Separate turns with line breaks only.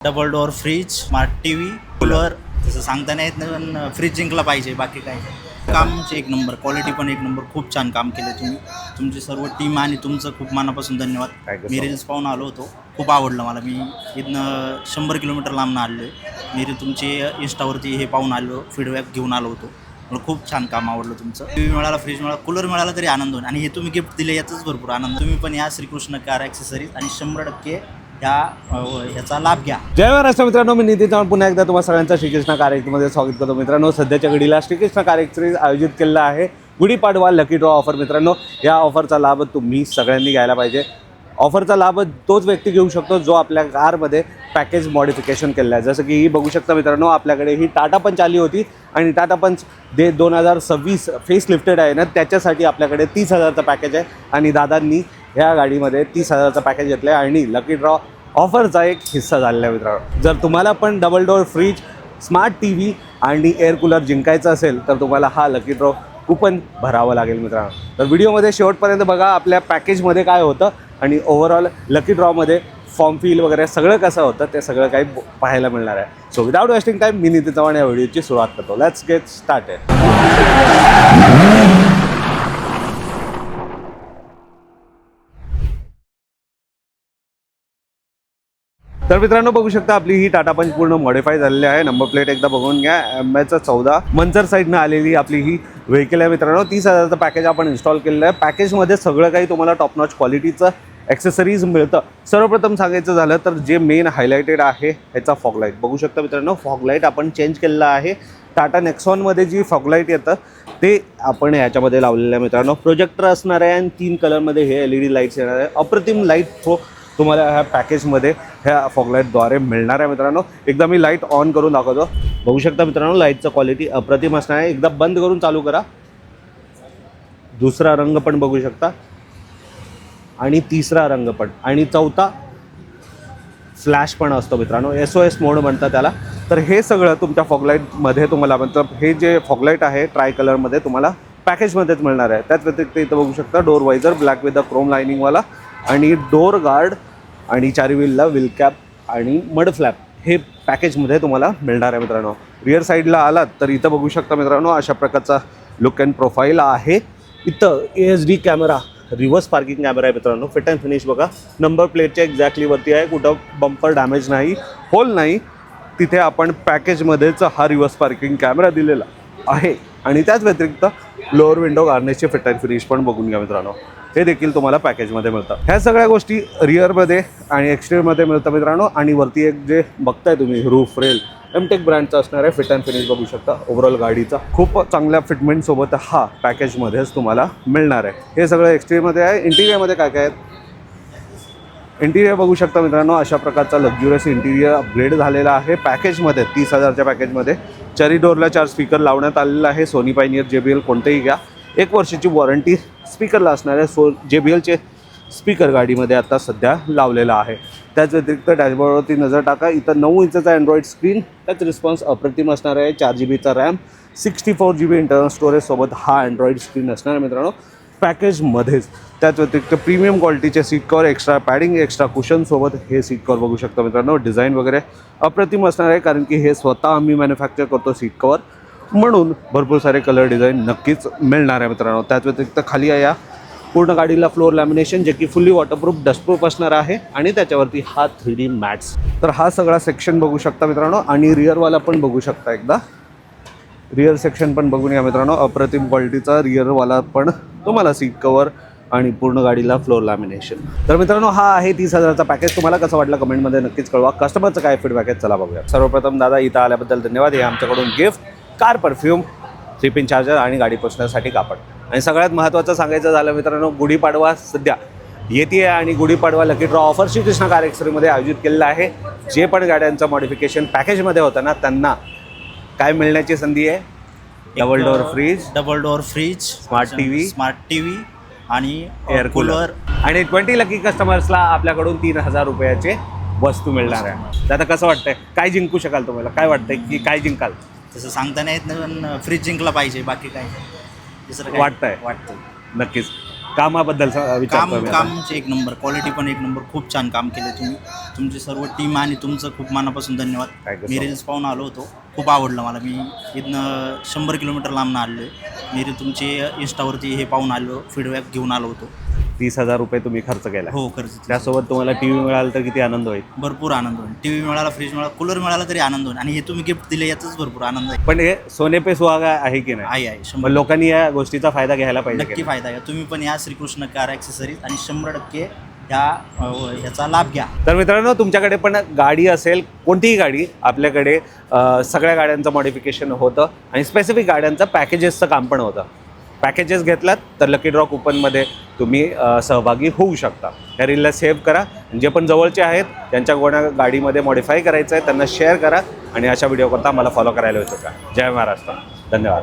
Double door fridge, smart TV, cooler. तसं सांगता नाही येत नाही, पण फ्रीज जिंकला पाहिजे, बाकी काय. कामचे एक नंबर, क्वालिटी पण एक नंबर. खूप छान काम केलं तुम्ही, तुमची सर्व टीम आणि तुमचं खूप मनापासून धन्यवाद. मी रील्स पाहून आलो होतो, खूप आवडलं मला. मी इथनं 100 किलोमीटर लांबनं आलो आहे. मी तुमचे इंस्टावरती हे पाहून आलो, फीडबॅक घेऊन आलो होतो. मला खूप छान काम आवडलं तुमचं. टी व्ही मिळाला, फ्रीज मिळाला, कूलर मिळाला तरी आनंद होईल. आणि हे तुम्ही गिफ्ट दिले याचाच भरपूर आनंद. तुम्ही पण या श्रीकृष्ण कार ॲक्सेसरीज आणि 100% ह्याचा लाभ घ्या.
जय महाराष्ट्र मित्रांनो, मी नितीन चव्हाण पुन्हा एकदा तुम्हाला सगळ्यांचं श्रीकृष्ण कार्यक्रमामध्ये स्वागत करतो. मित्रांनो, सध्याच्या घडीला श्रीकृष्ण कार्यक्रम आयोजित केलेला आहे गुढीपाडवा लकी ड्रॉ ऑफर. मित्रांनो, या ऑफरचा लाभ तुम्ही सगळ्यांनी घ्यायला पाहिजे. ऑफरचा लाभ तोच व्यक्ती घेऊ शकतो जो आपल्या कारमध्ये पॅकेज मॉडिफिकेशन केलं आहे. जसं की ही बघू शकता मित्रांनो, आपल्याकडे ही टाटा पंच आली होती आणि टाटा पंच 2026 फेस लिफ्टेड आहे ना, त्याच्यासाठी आपल्याकडे 30,000चं पॅकेज आहे आणि दादांनी ह्या गाडीमध्ये 30,000चं पॅकेज घेतलं आहे आणि लकी ड्रॉ ऑफरचा एक हिस्सा झालेला आहे. मित्रांनो, जर तुम्हाला पण double door fridge, smart TV आणि एअर कूलर जिंकायचं असेल तर तुम्हाला हा लकी ड्रॉ कूपन भरावं लागेल. मित्रांनो, तर व्हिडिओमध्ये शेवटपर्यंत बघा आपल्या पॅकेजमध्ये काय होतं आणि ओव्हरऑल लकी ड्रॉमध्ये फॉर्म फिल वगैरे सगळं कसं होतं ते सगळं काही पाहायला मिळणार आहे. सो विदाउट वेस्टिंग टाईम मी नितीन चव्हाण या व्हिडिओची सुरुवात करतो. Let's get started. तर मित्रांनो, बघू शकता आपली ही टाटा पंच पूर्ण मॉडिफाय झालेली आहे. नंबर प्लेट एकदा बघून घ्या. MH14 मंचर साईडनं आलेली आपली ही व्हेकल आहे. मित्रांनो, 30,000चं पॅकेज आपण इन्स्टॉल केलेलं आहे. पॅकेजमध्ये सगळं काही तुम्हाला टॉप नॉच क्वालिटीचं ॲक्सेसरीज मिळतं. सर्वप्रथम सांगायचं झालं तर जे मेन हायलायटेड आहे ह्याचा फॉगलाईट बघू शकता. मित्रांनो, फॉगलाईट आपण चेंज केलेला आहे. टाटा नेक्सॉनमध्ये जी फॉगलाईट येतं ते आपण ह्याच्यामध्ये लावलेलं आहे. मित्रांनो, प्रोजेक्टर असणार आहे आणि 3 कलरमध्ये हे LED लाईट्स येणार आहे. अप्रतिम लाईट तुम्हाला ह्या पॅकेजमध्ये ह्या फॉगलाईटद्वारे मिळणार आहे. मित्रांनो, एकदा मी लाईट ऑन करून दाखवतो. बघू शकता मित्रांनो, लाईटचं क्वालिटी अप्रतिम असणार आहे. एकदा बंद करून चालू करा. दुसरा रंग पण बघू शकता आणि तिसरा रंग पण आणि चौथा फ्लॅश पण असतो. मित्रांनो, SOS मोड म्हणतात त्याला. तर हे सगळं तुमच्या फॉगलाईटमध्ये तुम्हाला, मतलब हे जे फॉगलाईट आहे ट्राय कलरमध्ये तुम्हाला पॅकेजमध्येच मिळणार आहे. त्याच व्यतिरिक्त इथं बघू शकता door visor black with the chrome लायनिंगवाला आणि डोर गार्ड आणि चारी व्हीलला व्हील कॅप आणि मड फ्लॅप हे पॅकेजमध्ये तुम्हाला मिळणार आहे. मित्रांनो, रिअर साईडला आलात तर इथं बघू शकता मित्रांनो, अशा प्रकारचा लुक अँड प्रोफाईल आहे. इथं ASD camera, reverse parking camera आहे. मित्रांनो, फिट अँड फिनिश बघा. नंबर प्लेटच्या एक्झॅक्टली वरती आहे. कुठं बंपर डॅमेज नाही, होल नाही. तिथे आपण पॅकेजमध्येच हा रिव्हर्स पार्किंग कॅमेरा दिलेला आहे आणि त्याच व्यतिरिक्त लोअर विंडो गार्निशचे फिट अँड फिनिश पण बघून घ्या. मित्रांनो, हे देखील तुम्हाला पॅकेजमध्ये मिळतं. ह्या सगळ्या गोष्टी रिअरमध्ये आणि एक्सटेरियरमध्ये मिळतं. मित्रांनो, आणि वरती एक जे बघताय तुम्ही रूफ रेल एमटेक ब्रँडचा असणार आहे. फिट अँड फिनिश बघू शकता. ओव्हरऑल गाडीचा खूप चांगल्या फिटमेंटसोबत हा पॅकेजमध्येच तुम्हाला मिळणार आहे. हे सगळं एक्सटेरियरमध्ये आहे. इंटिरियरमध्ये काय काय आहे, इंटिरियर बघू शकता मित्रांनो, अशा प्रकारचा लक्झुरियस इंटिरियर अपग्रेड झालेला आहे पॅकेजमध्ये. 30,000च्या पॅकेजमध्ये चेरी डोरला 4 स्पीकर लावण्यात आलेला आहे. सोनी पायनियर JBL कोणतेही घ्या, 1 वर्षाची वॉरंटी स्पीकरला असणार आहे. JBLचे स्पीकर गाडीमध्ये आता सध्या लावलेला आहे. त्याच व्यतिरिक्त डॅशबोर्डवरती नजर टाका. इथं 9 इंचचा अँड्रॉइड स्क्रीन, त्याच रिस्पॉन्स अप्रतिम असणार आहे. 4 GB रॅम, 64 GB इंटर्नल स्टोरेजसोबत हा अँड्रॉइड स्क्रीन असणार आहे. मित्रांनो, पॅकेजमध्येच त्याच व्यतिरिक्त प्रीमियम क्वालिटीचे seat cover, extra padding, extra कुशनसोबत हे सीट कवर बघू शकता. मित्रांनो, डिझाईन वगैरे अप्रतिम असणार आहे कारण की हे स्वतः आम्ही मॅन्युफॅक्चर करतो सीट कवर, म्हणून भरपूर सारे कलर डिझाईन नक्कीच मिळणार आहे. मित्रांनो, त्याच व्यतिरिक्त खाली आहे या पूर्ण गाडीला फ्लोअर लॅमिनेशन, जे की फुल्ली वॉटरप्रूफ डस्टप्रूफ असणार आहे आणि त्याच्यावरती हा 3D मॅट्स. तर हा सगळा सेक्शन बघू शकता मित्रांनो आणि रिअरवाला पण बघू शकता. एकदा रिअर सेक्शन पण बघून या मित्रांनो. अप्रतिम क्वालिटीचा रिअरवाला पण तुम्हाला सीट कवर आणि पूर्ण गाडीला फ्लोअर लॅमिनेशन. तर मित्रांनो, हा आहे 30,000चा पॅकेज. तुम्हाला कसं वाटलं कमेंटमध्ये नक्कीच कळवा. कस्टमरचं काय फीडबॅक आहे चला बघूया. सर्वप्रथम दादा इथं आल्याबद्दल धन्यवाद. हे आमच्याकडून gift, car, perfume, 3 pin charger आणि गाडी पोचण्यासाठी कापड. आणि सगळ्यात महत्त्वाचं सांगायचं झालं मित्रांनो, गुढीपाडवा सध्या येते आणि Gudi Padwa lucky draw offer Shrikrishna car ॲक्सेसरीजमध्ये आयोजित केलेलं आहे. जे पण गाड्यांचं मॉडिफिकेशन पॅकेजमध्ये होतं ना, त्यांना काय मिळण्याची संधी आहे? Double door fridge, smart TV आणि एअर कूलर आणि 20 लकी कस्टमर्सला आपल्याकडून 3,000 रुपयाचे वस्तू मिळणार आहे. तर आता कसं वाटतंय, काय जिंकू शकाल? तुम्हाला काय वाटतंय की काय जिंकाल?
तसं सांगता नाही येत नाही, पण फ्रीज जिंकला पाहिजे, बाकी काय. दुसरं
वाटतंय
वाटतं
नक्कीच. कामाबद्दल विचारतो मी आता.
कामचे एक नंबर, क्वालिटी पण एक नंबर, खूप छान काम केलं तुम्ही. तुमची सर्व टीम आणि तुमचं खूप मनापासून धन्यवाद.
Thank you so
me
much.
Reels पाहून आलो होतो, खूप आवडलं मला. मी इथनं 100 किलोमीटर लांबनं आलो आहे. मी तुमचे इंस्टावरती हे पाहून आलो, फीडबॅक घेऊन आलो होतो.
30,000 रुपये तुम्ही खर्च केला.
हो, खर्च
त्यासोबत तुम्हाला टी व्ही मिळाला तर किती आनंद होईल.
भरपूर आनंद होईल. टी व्ही मिळाला, फ्रीज मिळाला, कूलर मिळाला तरी आनंद होईल. आणि हे तुम्ही गिफ्ट दिले याचाच भरपूर आनंद आहे.
पण हे सोने पे सुहागा आहे की नाही?
आहे
मग
100%
लोकांनी या गोष्टीचा फायदा घ्यायला पाहिजे की
नक्की
नाही?
फायदा घ्या. तुम्ही पण या श्रीकृष्ण कार ॲक्सेसरीज आणि 100% ह्याचा लाभ घ्या.
तर मित्रांनो, तुमच्याकडे पण गाडी असेल, कोणतीही गाडी, आपल्याकडे सगळ्या गाड्यांचं मॉडिफिकेशन होतं आणि स्पेसिफिक गाड्यांचं पॅकेजेसचं काम पण होतं. पॅकेजेस घेतलात तर लकी ड्रॉ कुपनमध्ये तुम्ही सहभागी होऊ शकता. या रीलला सेव्ह करा. जे पण जवळचे आहेत त्यांच्या कोणा गाडीमध्ये मॉडिफाय करायचं आहे त्यांना शेअर करा आणि अशा व्हिडिओ करता मला फॉलो करायला होतं का. जय महाराष्ट्र. धन्यवाद.